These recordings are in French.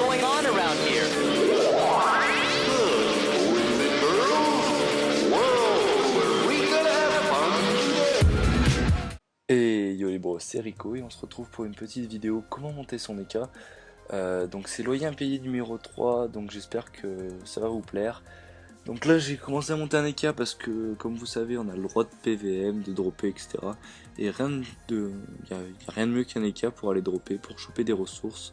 going on around here? Et yo les bros, c'est Rico et on se retrouve pour une petite vidéo comment monter son EK. Donc c'est loyer impayé numéro 3, donc j'espère que ça va vous plaire. Donc là j'ai commencé à monter un EK parce que comme vous savez on a le droit de PVM, de dropper etc. Et y a rien de mieux qu'un EK pour aller dropper, pour choper des ressources.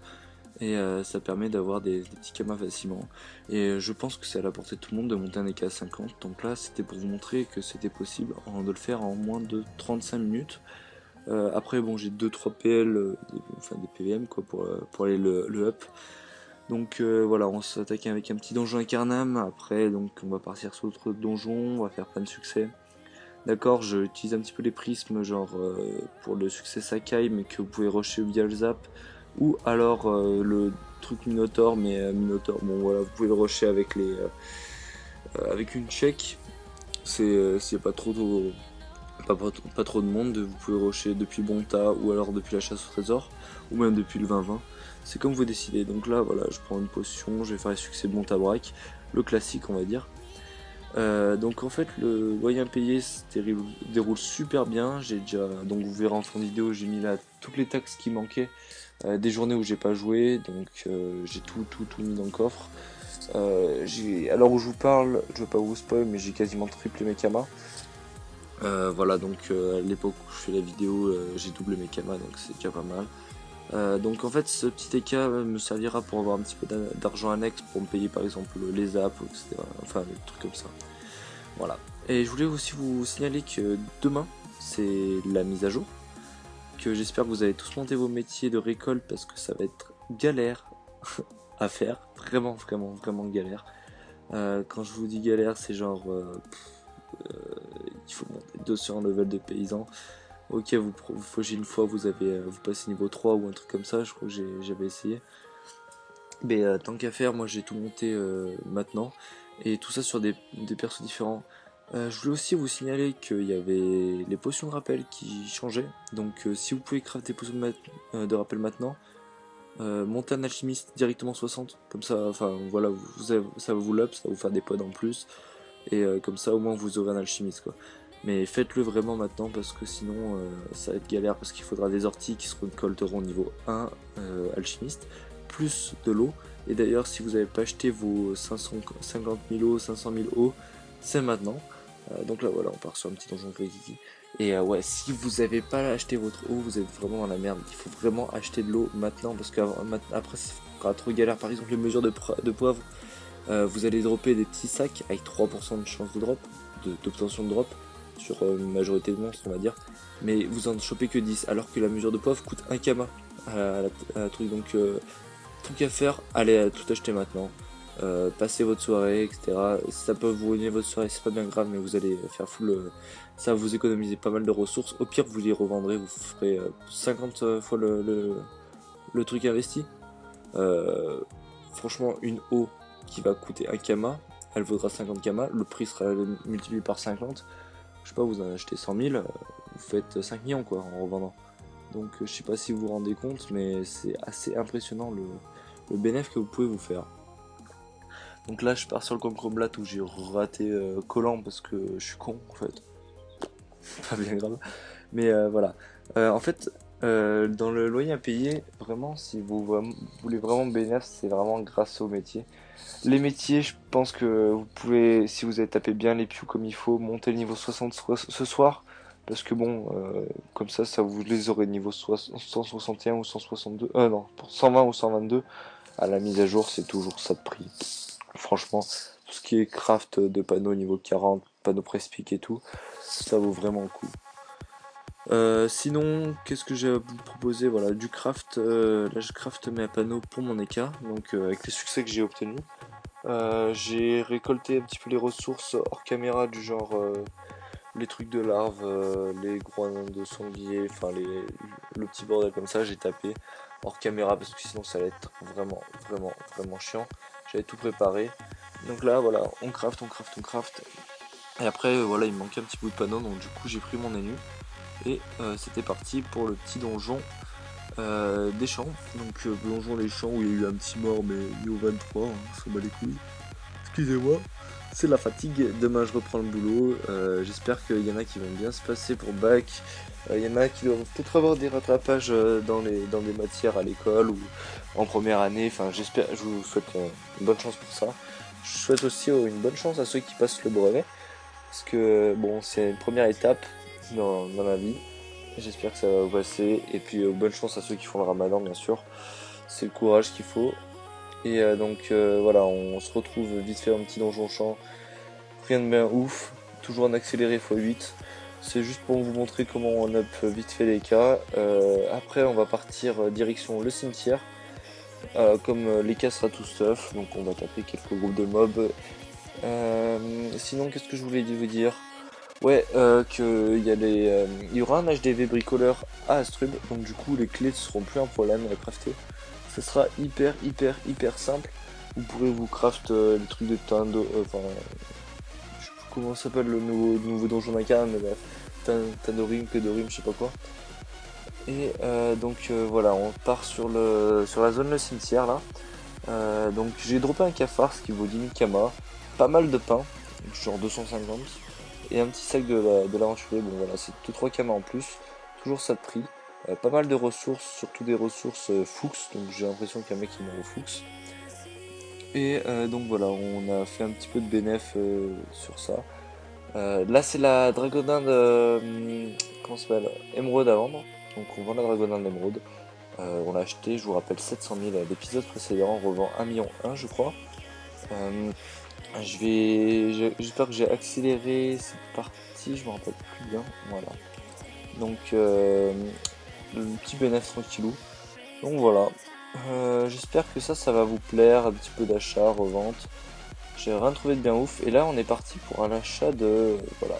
Et ça permet d'avoir des petits kamas facilement. Et je pense que c'est à la portée de tout le monde de monter un EK à 50. Donc là c'était pour vous montrer que c'était possible de le faire en moins de 35 minutes. Après bon j'ai 2-3 PL, enfin des PVM quoi pour aller le up. Donc voilà, on s'attaque avec un petit donjon incarnam. Après donc on va partir sur d'autres donjons, on va faire plein de succès. D'accord, j'utilise un petit peu les prismes genre pour le succès Sakai mais que vous pouvez rusher via le zap. Ou alors le truc Minotaur, mais Minotaur bon voilà vous pouvez le rusher avec les avec une check. C'est pas trop pas trop de monde, vous pouvez rusher depuis Bonta ou alors depuis la chasse au trésor ou même depuis le 20-20, c'est comme vous décidez. Donc là voilà, je prends une potion, je vais faire les succès Bonta Braque, le classique on va dire. Donc en fait le loyer impayé se déroule super bien. J'ai déjà, donc vous verrez en fin de vidéo, j'ai mis là toutes les taxes qui manquaient, des journées où j'ai pas joué, donc j'ai tout mis dans le coffre. À l'heure où je vous parle, je veux pas vous spoil mais j'ai quasiment triplé mes kamas. Voilà, donc à l'époque où je fais la vidéo, j'ai doublé mes kamas, donc c'est déjà pas mal. Donc en fait ce petit EK me servira pour avoir un petit peu d'argent annexe pour me payer par exemple les apps, etc. Enfin des trucs comme ça. Voilà. Et je voulais aussi vous signaler que demain c'est la mise à jour, que j'espère que vous allez tous monter vos métiers de récolte parce que ça va être galère à faire, vraiment galère. Quand je vous dis galère, c'est genre il faut monter 200 level de paysan. Ok, vous fauchez une fois, vous passez niveau 3 ou un truc comme ça, je crois que j'avais essayé. Mais tant qu'à faire, moi j'ai tout monté maintenant. Et tout ça sur des persos différents. Je voulais aussi vous signaler qu'il y avait les potions de rappel qui changeaient. Donc si vous pouvez crafter des potions de rappel maintenant, montez un alchimiste directement 60. Comme ça, enfin voilà, ça va vous up, ça va vous faire des pods en plus. Et comme ça au moins vous aurez un alchimiste quoi. Mais faites-le vraiment maintenant parce que sinon ça va être galère, parce qu'il faudra des orties qui se récolteront au niveau 1 alchimiste, plus de l'eau. Et d'ailleurs si vous n'avez pas acheté vos 550 000 eau, 500 000 eau, c'est maintenant. Donc là voilà, on part sur un petit donjon Kiki. Et ouais, si vous n'avez pas acheté votre eau, vous êtes vraiment dans la merde. Il faut vraiment acheter de l'eau maintenant parce qu'après ça sera trop galère. Par exemple les mesures de poivre, vous allez dropper des petits sacs avec 3% de chance de drop, d'obtention de drop sur une majorité de monstres on va dire, mais vous en chopez que 10 alors que la mesure de poivre coûte 1 kama à la truc. Donc tout qu'à faire, allez tout acheter maintenant, passez votre soirée etc. Ça peut vous ruiner votre soirée, c'est pas bien grave, mais vous allez faire full, ça va vous économiser pas mal de ressources. Au pire vous les revendrez, vous ferez 50 fois le truc investi. Franchement une eau qui va coûter 1 kama, elle vaudra 50 kama, le prix sera multiplié par 50. Je sais pas, vous en achetez 100 000, vous faites 5 millions quoi en revendant. Donc je sais pas si vous vous rendez compte, mais c'est assez impressionnant le bénéfice que vous pouvez vous faire. Donc là je pars sur le Concombat où j'ai raté Collant parce que je suis con en fait. Pas bien grave. Mais voilà. En fait, dans le loyer à payer, vraiment, si vous voulez vraiment bénéfice, c'est vraiment grâce au métier. Les métiers, je pense que vous pouvez, si vous avez tapé bien les pious comme il faut, monter le niveau 60 ce soir. Parce que bon, comme ça vous les aurez niveau 161 ou 162. Non, pour 120 ou 122. À la mise à jour, c'est toujours ça de prix. Franchement, tout ce qui est craft de panneaux niveau 40, panneaux press-pick et tout, ça vaut vraiment le coup. Sinon, qu'est-ce que j'ai à vous proposer? Voilà, du craft. Là, je craft mes panneaux pour mon EK, donc avec les succès que j'ai obtenus. J'ai récolté un petit peu les ressources hors caméra, du genre les trucs de larves, les groins de sanglier, enfin le petit bordel comme ça. J'ai tapé hors caméra parce que sinon ça allait être vraiment chiant. J'avais tout préparé. Donc là, voilà, on craft. Et après, voilà, il me manquait un petit bout de panneau, donc du coup j'ai pris mon élu. Et c'était parti pour le petit donjon des champs. Donc plongeons les champs où il y a eu un petit mort, mais niveau 23, on s'en bat les couilles. Excusez-moi. C'est la fatigue, demain je reprends le boulot, j'espère qu'il y en a qui vont bien se passer pour bac, il y en a qui doivent peut-être avoir des rattrapages dans des matières à l'école ou en première année, enfin j'espère, je vous souhaite une bonne chance pour ça. Je souhaite aussi une bonne chance à ceux qui passent le brevet, parce que bon c'est une première étape dans la vie, j'espère que ça va vous passer, et puis bonne chance à ceux qui font le ramadan bien sûr, c'est le courage qu'il faut. Et voilà, on se retrouve vite fait en petit donjon champ. Rien de bien ouf, toujours en accéléré x8. C'est juste pour vous montrer comment on up vite fait les cas. Après on va partir direction le cimetière. Comme les cas sera tout stuff, donc on va taper quelques groupes de mobs. Sinon qu'est-ce que je voulais vous dire? Ouais, il y aura un HDV bricoleur à Astrub, donc du coup les clés ne seront plus un problème à crafter. Ce sera hyper simple. Vous pourrez vous craft les trucs de Tando, enfin, je sais plus comment s'appelle le nouveau donjon d'Aka, mais bref, Tandorim, Kedorim, je sais pas quoi. Et voilà, on part sur la zone le cimetière là. Donc j'ai droppé un cafard, ce qui vaut 10 000 kamas, pas mal de pain, genre 250, et un petit sac de l'aventurier. Bon voilà, c'est 2-3 kamas en plus, toujours ça de prix. Pas mal de ressources, surtout des ressources Fuchs, donc j'ai l'impression qu'il y a un mec qui m'a au Fuchs. Et donc voilà, on a fait un petit peu de bénéf sur ça. Là c'est la dragoninde, comment ça s'appelle, émeraude à vendre. Donc on vend la dragoninde d'émeraude. On l'a acheté, je vous rappelle, 700 000 à l'épisode précédent, on revend 1,1 million je crois. J'espère que j'ai accéléré cette partie, je me rappelle plus bien. Voilà. Donc le petit bénéfice tranquillou. Donc voilà. J'espère que ça va vous plaire, un petit peu d'achat, revente. J'ai rien trouvé de bien ouf. Et là on est parti pour un achat de voilà.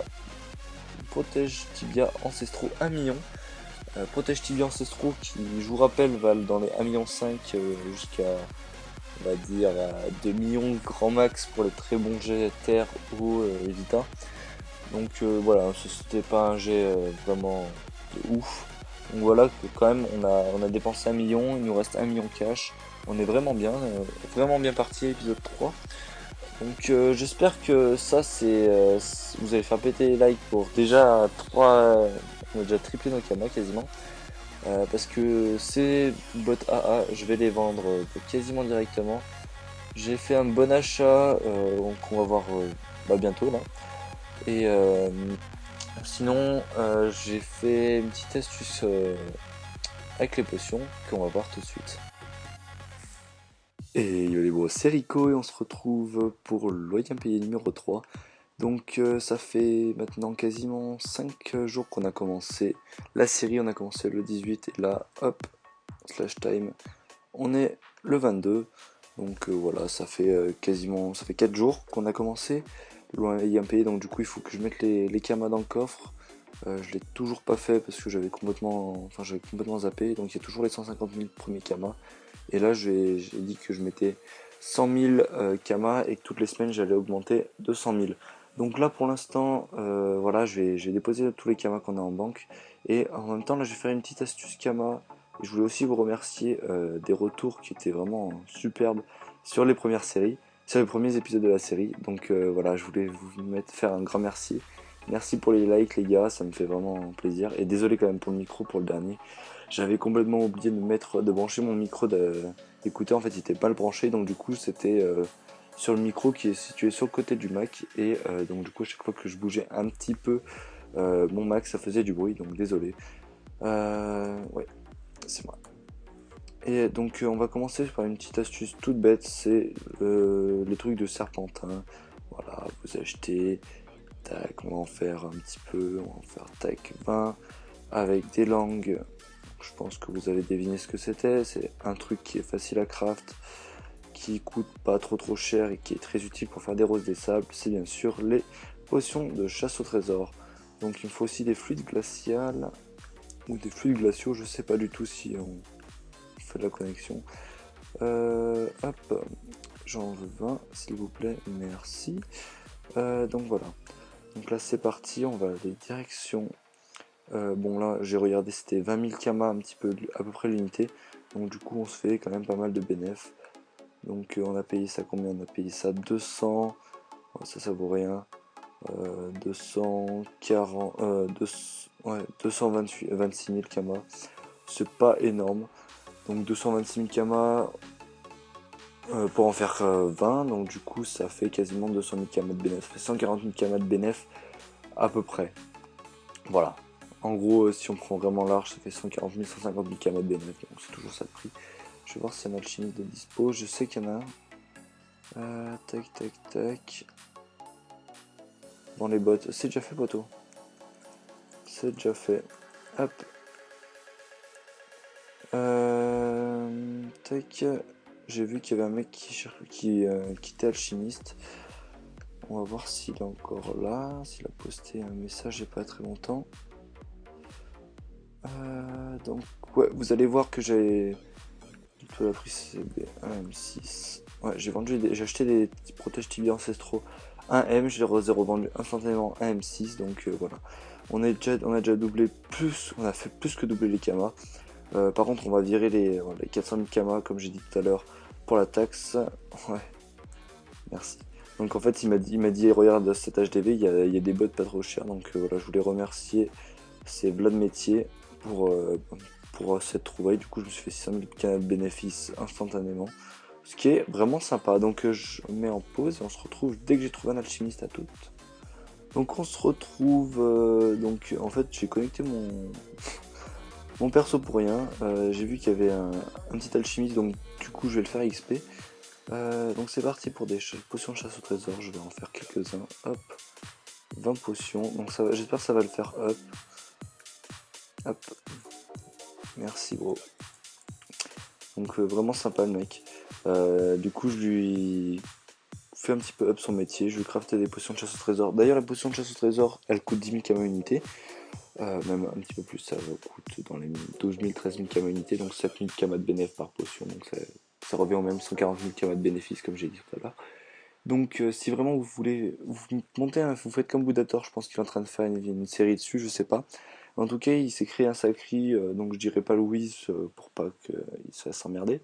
Protège tibia ancestraux 1 million. Protège tibia ancestraux qui, je vous rappelle, valent dans les 1,5 million jusqu'à, on va dire, 2 millions grand max pour les très bons jets terre, eau et vita. Donc voilà, c'était pas un jet vraiment de ouf. Donc voilà que quand même on a dépensé 1 million, il nous reste 1 million cash. On est vraiment bien parti épisode 3. Donc j'espère que ça vous allez faire péter les likes pour déjà 3. On a déjà triplé nos kamas quasiment. Parce que ces bots AA, je vais les vendre quasiment directement. J'ai fait un bon achat, donc on va voir bientôt là. Et sinon, j'ai fait une petite astuce avec les potions qu'on va voir tout de suite. Et yo les bros, c'est Rico et on se retrouve pour le loyer impayé numéro 3. Donc ça fait maintenant quasiment 5 jours qu'on a commencé la série, on a commencé le 18 et là, hop, slash time, on est le 22. Donc voilà, ça fait 4 jours qu'on a commencé le loyer impayé, donc du coup il faut que je mette les kamas dans le coffre. Je l'ai toujours pas fait parce que j'avais complètement zappé, donc il y a toujours les 150 000 premiers kamas. Et là j'ai dit que je mettais 100 000 kamas et que toutes les semaines j'allais augmenter de 100 000. Donc là pour l'instant, voilà, j'ai déposé tous les kamas qu'on a en banque. Et en même temps là je vais faire une petite astuce kama. Et je voulais aussi vous remercier des retours qui étaient vraiment superbes sur les premières séries, sur les premiers épisodes de la série. Donc voilà, je voulais faire un grand merci. Merci pour les likes les gars, ça me fait vraiment plaisir. Et désolé quand même pour le micro pour le dernier. J'avais complètement oublié de brancher mon micro d'écouter. En fait il était pas le branché, donc du coup c'était sur le micro qui est situé sur le côté du Mac. Et donc du coup à chaque fois que je bougeais un petit peu mon Mac ça faisait du bruit, donc désolé. Ouais, c'est moi. Et donc on va commencer par une petite astuce toute bête, c'est les trucs de serpentin. Voilà, vous achetez, tac, on va en faire un petit peu, on va en faire tac 20 avec des langues. Je pense que vous avez deviné ce que c'était. C'est un truc qui est facile à craft, qui coûte pas trop cher et qui est très utile pour faire des roses des sables. C'est bien sûr les potions de chasse au trésor. Donc il me faut aussi des fluides glaciales ou des fluides glaciaux, je sais pas du tout si on fait de la connexion. Hop, j'en veux 20 s'il vous plaît, merci. Donc voilà, donc là c'est parti, on va aller direction Bon là j'ai regardé, c'était 20 000 kamas un petit peu à peu près l'unité. Donc du coup on se fait quand même pas mal de bénéf. Donc on a payé ça combien? On a payé ça 200. Oh, ça vaut rien. 240, ouais, 26 000 kamas. C'est pas énorme. Donc 226 000 kamas pour en faire 20. Donc du coup ça fait quasiment 200 000 kamas de bénéf. Ça fait 140 000 kamas de bénéf à peu près. Voilà. En gros, si on prend vraiment large, ça fait 140 000, 150 000 kamas de bénéf. Donc c'est toujours ça le prix. Je vais voir si y a un alchimiste de dispo. Je sais qu'il y en a un. Tac, tac, tac. Dans les bottes. C'est déjà fait, poteau. C'est déjà fait. Hop. Tac. J'ai vu qu'il y avait un mec qui était alchimiste. On va voir s'il est encore là. S'il a posté un message il n'y a pas très longtemps. Donc, ouais, vous allez voir que j'ai. Tout la prise CB 1M6. Ouais, j'ai acheté des petits protèges tibia ancestraux 1M, je les ai revendus instantanément 1M6, donc voilà. On a déjà doublé plus, on a fait plus que doubler les kamas. Par contre, on va virer les 400 000 kamas, comme j'ai dit tout à l'heure, pour la taxe. Ouais, merci. Donc en fait, il m'a dit, regarde cet HDV, il y a des bots pas trop chers, donc voilà, je voulais remercier, c'est Vlad Métier pour cette trouvaille. Du coup, je me suis fait 600 000 kamas de bénéfices instantanément. Ce qui est vraiment sympa. Donc je mets en pause et on se retrouve dès que j'ai trouvé un alchimiste à toutes. Donc on se retrouve. Donc en fait j'ai connecté mon perso pour rien. J'ai vu qu'il y avait un petit alchimiste, donc du coup je vais le faire XP. Donc c'est parti pour des potions de chasse au trésor. Je vais en faire quelques-uns. Hop. 20 potions. Donc ça va, j'espère que ça va le faire. Hop. Hop. Merci gros. Donc vraiment sympa le mec. Du coup je lui fait un petit peu up son métier, je vais crafter des potions de chasse au trésor. D'ailleurs les potions de chasse au trésor elles coûtent 10 000 kamas unité, même un petit peu plus, ça coûte dans les 12 000, 13 000 kamas unité, donc 7 000 kamas de bénéfice par potion, donc ça revient au même 140 000 kamas de bénéfice comme j'ai dit tout à l'heure. Donc si vraiment vous voulez, vous montez, vous faites comme Boudator, je pense qu'il est en train de faire une série dessus, je sais pas. En tout cas il s'est créé un sacri, donc je dirais pas Louise pour pas qu'il se fasse emmerder.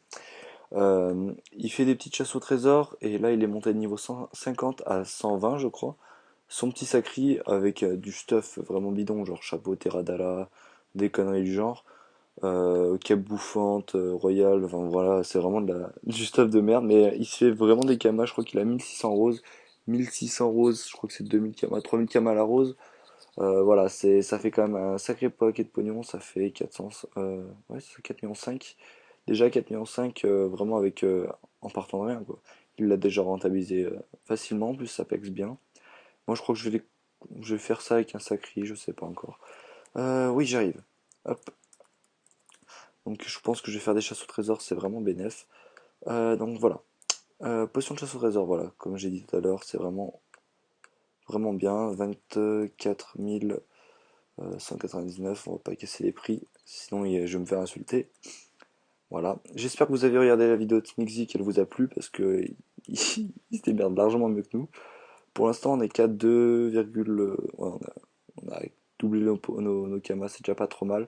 Il fait des petites chasses au trésor et là il est monté de niveau 150 à 120 je crois. Son petit sacri avec du stuff vraiment bidon, genre chapeau Terradala, des conneries du genre, cape bouffante, royale, enfin voilà, c'est vraiment du stuff de merde, mais il se fait vraiment des kamas, je crois qu'il a 1600 roses, 1600 roses, je crois que c'est 2000 kamas, 3000 kamas à la rose. Voilà, ça fait quand même un sacré paquet de pognon, ça fait 400, ouais, c'est 4 millions 5. Déjà 4 millions 5, vraiment avec, en partant de rien, quoi. Il l'a déjà rentabilisé facilement, en plus ça pexe bien. Moi je crois que je vais faire ça avec un sacri, je sais pas encore. Oui, j'arrive. Hop. Donc je pense que je vais faire des chasses au trésor, c'est vraiment bénef. Donc voilà. Potion de chasse au trésor, voilà, comme j'ai dit tout à l'heure, c'est vraiment bien. 24 199, on va pas casser les prix, sinon je vais me faire insulter. Voilà. J'espère que vous avez regardé la vidéo de Snixy, qu'elle vous a plu, parce que il se démerde largement mieux que nous. Pour l'instant, on est qu'à 2, ouais, on a doublé nos kamas, c'est déjà pas trop mal.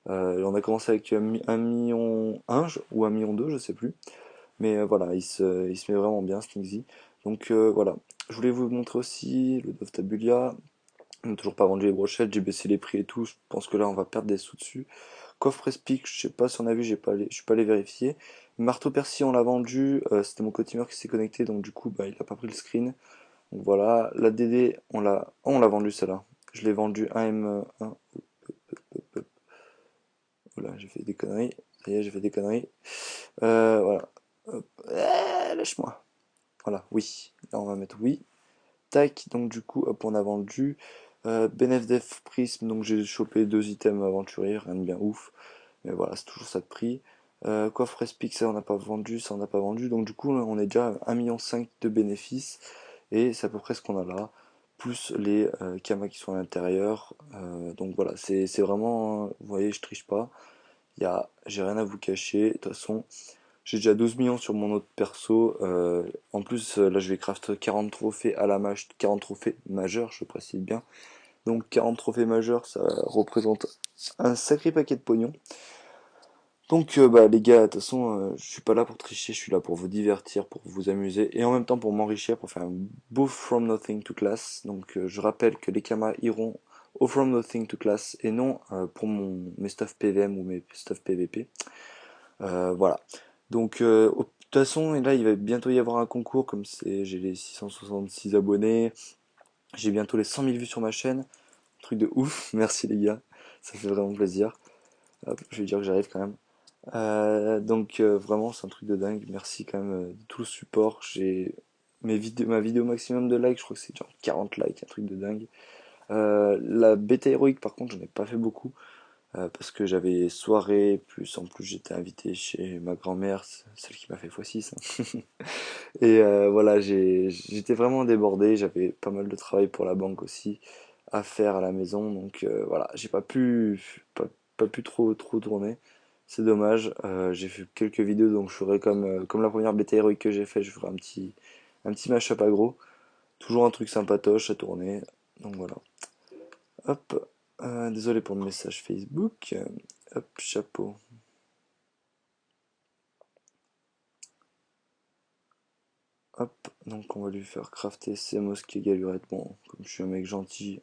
On a commencé avec 1 million 1 ou 1 million 2, je sais plus. Mais voilà, il se met vraiment bien, Snixy. Donc voilà. Je voulais vous montrer aussi le Dove Tabulia. On n'a toujours pas vendu les brochettes, j'ai baissé les prix et tout. Je pense que là, on va perdre des sous dessus. Coffre Respic, je sais pas si on a vu, je suis pas allé vérifier. Marteau Percy, on l'a vendu. C'était mon cotimeur qui s'est connecté, donc du coup, bah, il a pas pris le screen. Donc voilà. La DD, on l'a vendu celle-là. Je l'ai vendu 1M1. Voilà, j'ai fait des conneries. Ça y est, j'ai fait des conneries. Voilà. Hop. Lâche-moi. Voilà, oui. Là, on va mettre oui. Tac, donc du coup, hop, on a vendu. Benef Prism, donc j'ai chopé 2 items aventuriers, rien de bien ouf. Mais voilà, c'est toujours ça de prix. Coffre Respic, ça on n'a pas vendu, ça on n'a pas vendu. Donc du coup, on est déjà à 1,5 million de bénéfices. Et c'est à peu près ce qu'on a là. Plus les kamas qui sont à l'intérieur. Donc voilà, c'est vraiment. Vous voyez, je triche pas. J'ai rien à vous cacher. De toute façon, j'ai déjà 12 millions sur mon autre perso. En plus, là, je vais craft 40 trophées à la mage, 40 trophées majeurs, je précise bien. Donc 40 trophées majeurs, ça représente un sacré paquet de pognon. Donc bah les gars, de toute façon, je suis pas là pour tricher, je suis là pour vous divertir, pour vous amuser, et en même temps pour m'enrichir, pour faire un beau From Nothing to Class. Donc je rappelle que les kamas iront au From Nothing to Class et non pour mes stuff PVM ou mes stuff PVP. Voilà. Donc de toute façon, et là il va bientôt y avoir un concours, comme j'ai les 666 abonnés, j'ai bientôt les 100 000 vues sur ma chaîne, truc de ouf, merci les gars, ça fait vraiment plaisir. Hop, je vais dire que j'arrive quand même. Donc vraiment c'est un truc de dingue, merci quand même de tout le support. J'ai ma vidéo maximum de likes, je crois que c'est genre 40 likes, un truc de dingue. La bêta héroïque par contre j'en ai pas fait beaucoup parce que j'avais soirée, plus en plus j'étais invité chez ma grand-mère, celle qui m'a fait x6 hein. Et voilà, j'étais vraiment débordé, j'avais pas mal de travail pour la banque aussi à faire à la maison, donc voilà, j'ai pas pu trop tourner. C'est dommage. J'ai fait quelques vidéos, donc je ferai comme la première bêta héroïque que j'ai fait, je ferai un petit mashup aggro. Toujours un truc sympatoche à tourner. Donc voilà. Hop. Désolé pour le message Facebook. Hop, chapeau. Hop, donc on va lui faire crafter ses mosquées galurettes. Bon, comme je suis un mec gentil,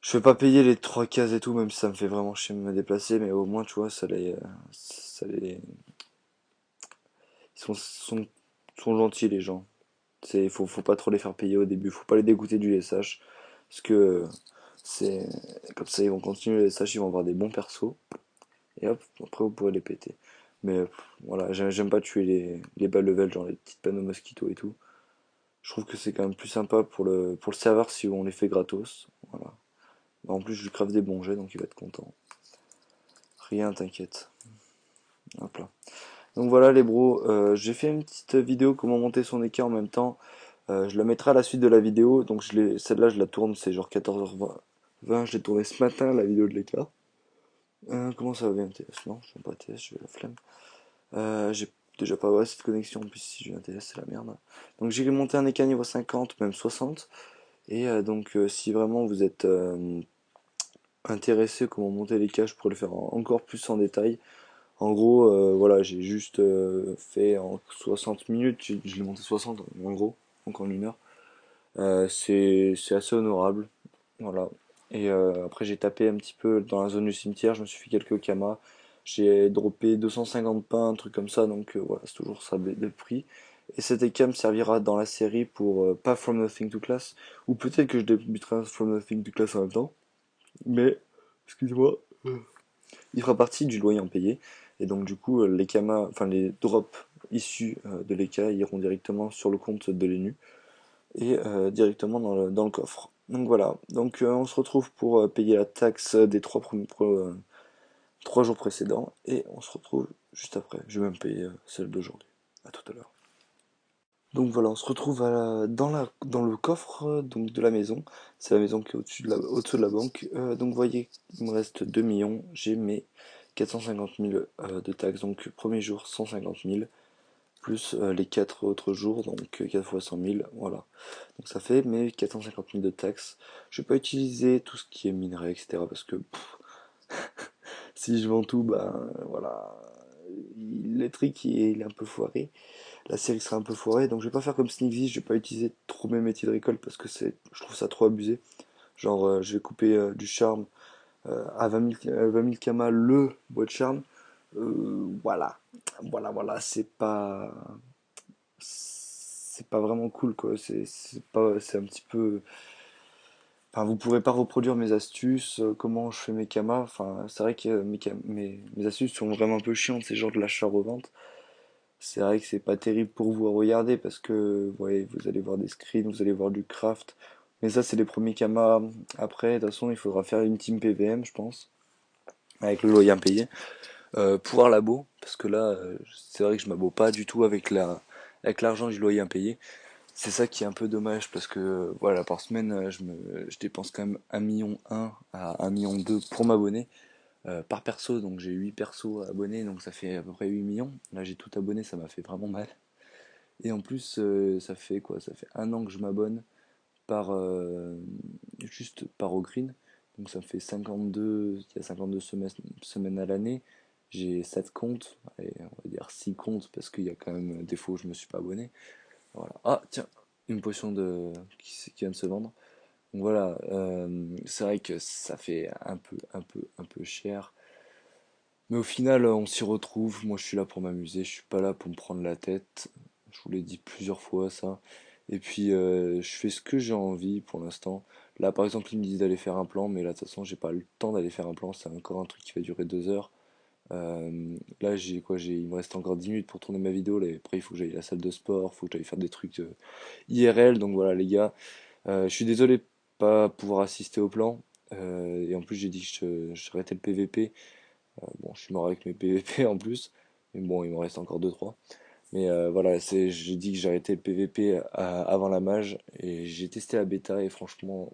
je vais pas payer les 3 cases et tout, même si ça me fait vraiment chier de me déplacer, mais au moins, tu vois, ils sont gentils les gens. Faut pas trop les faire payer au début, faut pas les dégoûter du SH, parce que c'est comme ça ils vont continuer le SH, ils vont avoir des bons persos, et hop, après vous pourrez les péter. Mais voilà, j'aime pas tuer les bas level, genre les petites panneaux mosquito et tout. Je trouve que c'est quand même plus sympa pour le serveur si on les fait gratos. Voilà. En plus, je lui crave des bons jets, donc il va être content. Rien, t'inquiète. Hop là. Donc voilà les bros, j'ai fait une petite vidéo comment monter son équerre en même temps. Je la mettrai à la suite de la vidéo. Donc celle-là, je la tourne, c'est genre 14h20. Je l'ai tournée ce matin, la vidéo de l'écart. Comment ça va bien MTS? Non, je suis pas TS, j'ai la flemme. J'ai déjà pas assez de connexion, en plus si j'ai un TS, c'est la merde. Donc j'ai monté un écart niveau 50, même 60. Et donc si vraiment vous êtes intéressé comment monter les caches pour le faire encore plus en détail. En gros, voilà, j'ai juste fait en 60 minutes, je l'ai monté 60 en gros, donc en 1 heure. C'est assez honorable, voilà. Et après j'ai tapé un petit peu dans la zone du cimetière, je me suis fait quelques kamas. J'ai droppé 250 pains, un truc comme ça, donc voilà, c'est toujours ça de prix. Et cet EK me servira dans la série pour pas From Nothing to Class, ou peut-être que je débuterai From Nothing to Class en même temps, mais, excuse-moi, il fera partie du loyer impayé. Et donc du coup, les kamas, enfin les drops issus de l'EK iront directement sur le compte de l'ENU et directement dans le coffre. Donc voilà, donc on se retrouve pour payer la taxe des 3 jours précédents et on se retrouve juste après. Je vais même payer celle d'aujourd'hui. À tout à l'heure. Donc voilà, on se retrouve dans le coffre donc de la maison. C'est la maison qui est au-dessous de la banque. Donc vous voyez, il me reste 2 millions. J'ai mes 450 000 de taxes. Donc premier jour 150 000 plus les 4 autres jours, donc 4 fois 100 000, voilà. Donc ça fait mes 450 000 de taxes. Je vais pas utiliser tout ce qui est minerai, etc. parce que si je vends tout, ben voilà, le trick il est un peu foiré. La série sera un peu foirée, donc je vais pas faire comme Sneaksy, je vais pas utiliser trop mes métiers de récolte parce que je trouve ça trop abusé. Genre, je vais couper du charme à 20 000 kamas le bois de charme. Voilà, voilà, c'est pas vraiment cool quoi. C'est un petit peu. Enfin, vous pourrez pas reproduire mes astuces, comment je fais mes kamas. Enfin, c'est vrai que mes astuces sont vraiment un peu chiantes, c'est genre de l'achat-revente. C'est vrai que c'est pas terrible pour vous à regarder parce que ouais, vous allez voir des screens, vous allez voir du craft. Mais ça, c'est les premiers kamas. Après, de toute façon, il faudra faire une team PVM, je pense, avec le loyer impayé. Pour un labo, parce que là, c'est vrai que je m'abo pas du tout avec l'argent du loyer impayé. C'est ça qui est un peu dommage parce que voilà par semaine je dépense quand même 1,1 million à 1,2 million pour m'abonner par perso, donc j'ai 8 persos abonnés, donc ça fait à peu près 8 millions. Là j'ai tout abonné, ça m'a fait vraiment mal. Et en plus ça fait quoi? Ça fait 1 an que je m'abonne juste par au green. Donc ça me fait 52, il y a 52 semaines à l'année. J'ai 7 comptes, et on va dire 6 comptes parce qu'il y a quand même des fois où je me suis pas abonné. Voilà. Ah tiens, une potion qui vient de se vendre. Donc voilà, c'est vrai que ça fait un peu cher. Mais au final, on s'y retrouve. Moi, je suis là pour m'amuser. Je suis pas là pour me prendre la tête. Je vous l'ai dit plusieurs fois, ça. Et puis, je fais ce que j'ai envie pour l'instant. Là, par exemple, il me dit d'aller faire un plan, mais là, de toute façon, j'ai pas le temps d'aller faire un plan. C'est encore un truc qui va durer 2 heures. Là, j'ai quoi? Il me reste encore 10 minutes pour tourner ma vidéo. Là, et après, il faut que j'aille à la salle de sport. Il faut que j'aille faire des trucs IRL. Donc voilà, les gars. Je suis désolé de pas pouvoir assister au plan. Et en plus, j'ai dit que j'arrêtais le PVP. Bon, je suis mort avec mes PVP en plus, mais bon, il me reste encore deux trois. Mais voilà, j'ai dit que j'arrêtais le PVP avant la mage, et j'ai testé la bêta, et franchement,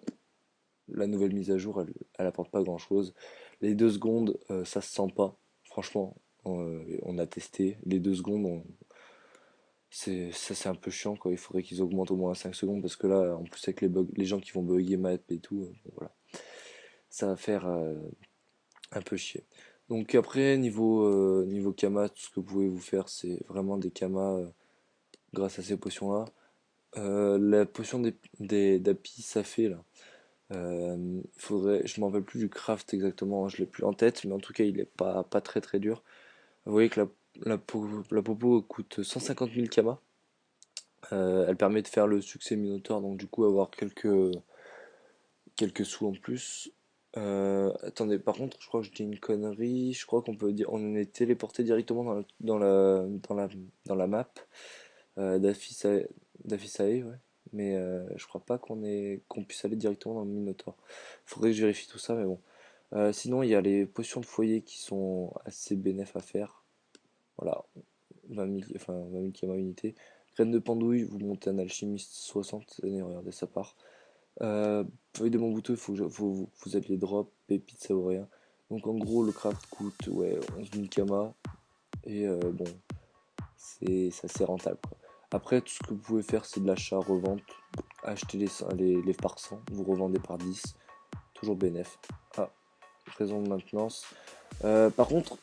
la nouvelle mise à jour, elle apporte pas grand-chose. Les 2 secondes, ça se sent pas. Franchement, on a testé. Les 2 secondes, c'est un peu chiant, quoi. Il faudrait qu'ils augmentent au moins à 5 secondes, parce que là, en plus avec les bugs, les gens qui vont bugger map et tout, bon, voilà. Ça va faire un peu chier. Donc après, niveau Kama, tout ce que vous pouvez vous faire, c'est vraiment des Kama grâce à ces potions-là. La potion d'Api, ça fait là. Je m'en rappelle plus du craft exactement, hein, je l'ai plus en tête, mais en tout cas, il est pas très très dur. Vous voyez que la popo coûte 150 000 Kama. Elle permet de faire le succès Minotaur, donc du coup avoir quelques sous en plus. Attendez, par contre, je crois que je dis une connerie. Je crois qu'on peut dire, on est téléporté directement dans la map d'Aphisae, ouais. Mais je crois pas qu'on puisse aller directement dans le Minotaur. Faudrait que je vérifie tout ça, mais bon. Sinon, il y a les potions de foyer qui sont assez bénéf à faire. Voilà, 20 000, enfin 20 000 km unité. Graine de pendouille, vous montez un alchimiste 60, et regardez, ça part. Feuille de bambouteau, il faut que vous êtes les drops, pépites, ça vaut rien. Donc en gros, le craft coûte ouais, 11 000 kama. Et bon, c'est assez rentable, quoi. Après, tout ce que vous pouvez faire, c'est de l'achat, revente. Acheter les par 100, vous revendez par 10. Toujours bénéf. Ah, raison de maintenance. Par contre,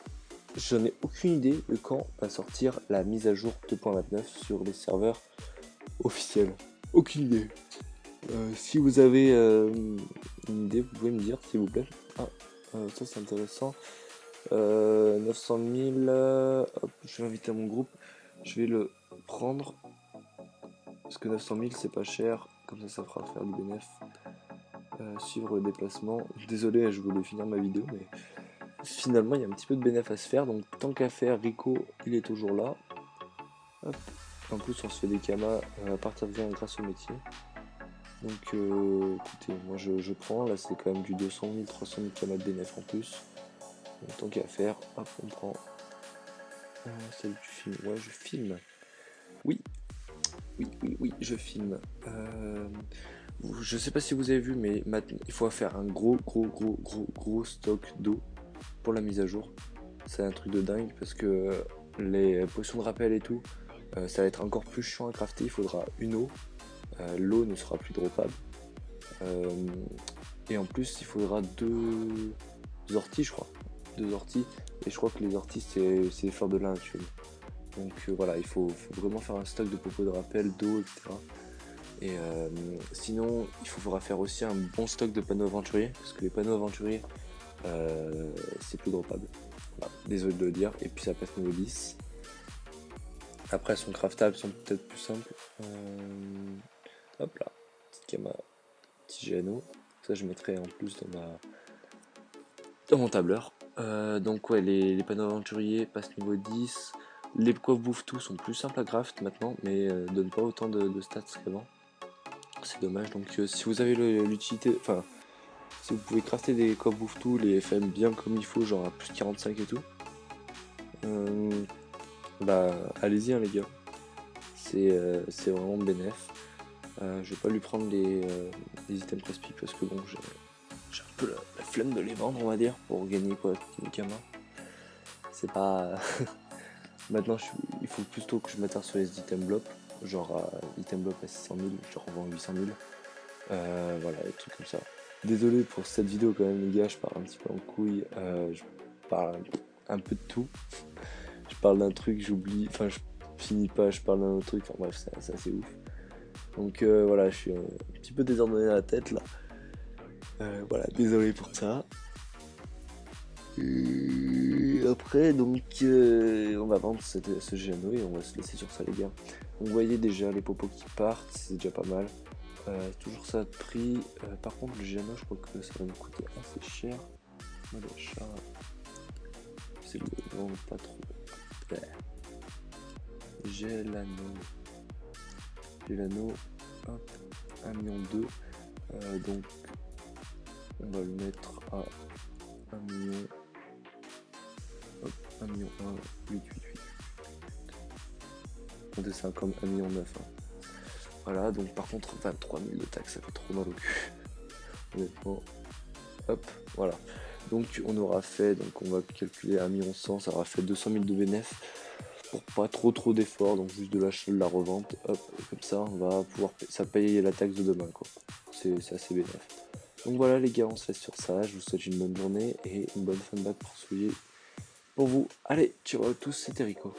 je n'ai aucune idée de quand va sortir la mise à jour 2.29 sur les serveurs officiels. Aucune idée. Si vous avez une idée, vous pouvez me dire, s'il vous plaît. Ah, ça c'est intéressant. 900 000. Hop, je vais inviter à mon groupe. Je vais le prendre. Parce que 900 000 c'est pas cher. Comme ça fera faire du bénéf. Suivre le déplacement. Désolé, je voulais finir ma vidéo, mais finalement il y a un petit peu de bénéf à se faire. Donc tant qu'à faire, Rico il est toujours là. Hop. En plus on se fait des kamas à partir de 20 grâce au métier. Donc écoutez, moi je prends, là c'est quand même du 200 000, 300 000 km DNF en plus. Donc tant qu'à faire, hop on prend. Salut, tu filmes? Ouais, je filme. Oui, oui, je filme. Je sais pas si vous avez vu, mais maintenant il faut faire un gros stock d'eau pour la mise à jour. C'est un truc de dingue parce que les potions de rappel et tout, ça va être encore plus chiant à crafter. Il faudra une eau. L'eau ne sera plus droppable. Et en plus, il faudra deux orties, je crois. 2 orties. Et je crois que les orties, c'est faire de lin actuellement. Donc voilà, il faut vraiment faire un stock de popos de rappel, d'eau, etc. Et sinon, il faudra faire aussi un bon stock de panneaux aventuriers. Parce que les panneaux aventuriers, c'est plus droppable. Voilà, désolé de le dire. Et puis ça passe niveau 10. Après, elles sont craftables, sont peut-être plus simples. Hop là, petite cama, petit GNO. Ça, je mettrai en plus dans mon tableur. Donc, ouais, les panneaux aventuriers passent niveau 10. Les coffres bouffe tout sont plus simples à craft maintenant, mais donnent pas autant de stats qu'avant. C'est dommage. Donc, si vous avez l'utilité, enfin, si vous pouvez crafter des coffres bouffe tout, les FM bien comme il faut, genre à plus 45 et tout, bah, allez-y, hein, les gars. C'est vraiment bénéf. Je vais pas lui prendre les items press-pick parce que bon, j'ai un peu la flemme de les vendre, on va dire, pour gagner quoi, une Kama. C'est pas. Maintenant, il faut plutôt que je m'attarde sur les item blop. Genre, item blop à 600 000, je revends 800 000. Voilà, des trucs comme ça. Désolé pour cette vidéo quand même les gars, je parle un petit peu en couille, je parle un peu de tout. Je parle d'un truc, j'oublie, enfin je finis pas, je parle d'un autre truc, enfin bref, c'est assez ouf. Donc voilà, je suis un petit peu désordonné à la tête là. Voilà, désolé pour ça. Et après, donc, on va vendre ce Géano et on va se laisser sur ça, les gars. Donc, vous voyez déjà les popos qui partent, c'est déjà pas mal. Toujours ça de prix. Par contre, le Géano, je crois que ça va nous coûter assez cher. Moi, l'achat, c'est le vendre pas trop. Ouais. Gelano, hop, 1,2 million. Donc, on va le mettre à 1 million. Hop, 1 million 1, 8. Comptez ça comme 1,9 million. Hein. Voilà, donc par contre 23 000 de taxes, ça fait trop mal au cul. Honnêtement. Hop, voilà. Donc on aura fait, donc on va calculer 1,1 million, ça aura fait 200 000 de bénéfice pour pas trop d'efforts, donc juste de l'achat de la revente. Hop, et comme ça on va pouvoir ça payer la taxe de demain quoi. C'est assez bénéfique. Donc voilà les gars, on se laisse sur ça. Je vous souhaite une bonne journée et une bonne fin de bac pour vous. Allez, ciao à tous, c'était Rico.